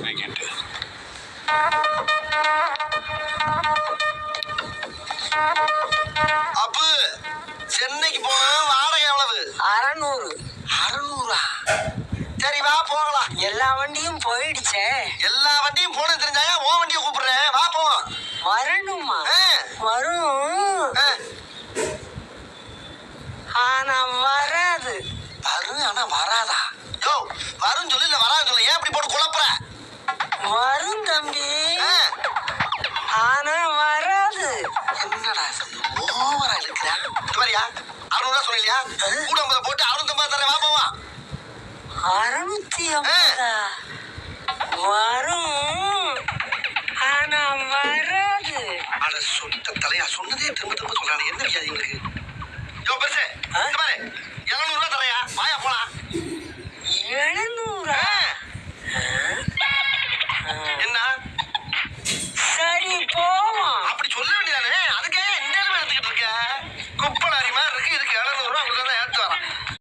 Vacant. அப்பு சென்னைக்கு போனோம். வாடகை எவ்வளவு? 600. 600. சரி வா போகலாம். எல்லா வண்டியும் போயிடுச்சே. எல்லா வண்டியும் போன தெரிஞ்சாங்க. ஓ வண்டியை கூப்பிடுறேன், வா போவோம். வரணுமா? வரும். ஆனா வராது. வரும் ஆனா வராதா? யோ வரும் சொல்லு, இல்ல வராது சொல்லு. ஏன் இப்படி போட்டு குழப்புற? வரும் தம்பி, ஆனா வராது. என்னடா ஓவரா இருக்கிற? இது மாதிரியா 600 சொன்னீங்களா? கூட 50 போட்டு 650 தரேன், வா போவோம். 650. வரும் ஆனா வராது. அட சொட்ட தலையா, சொன்னதே திரும்ப திரும்ப சொல்றானே. என்ன வியாதி உங்களுக்கு? யோ பெருசு, இது பாரு 700 தரையா, வாயா போலாம். 700.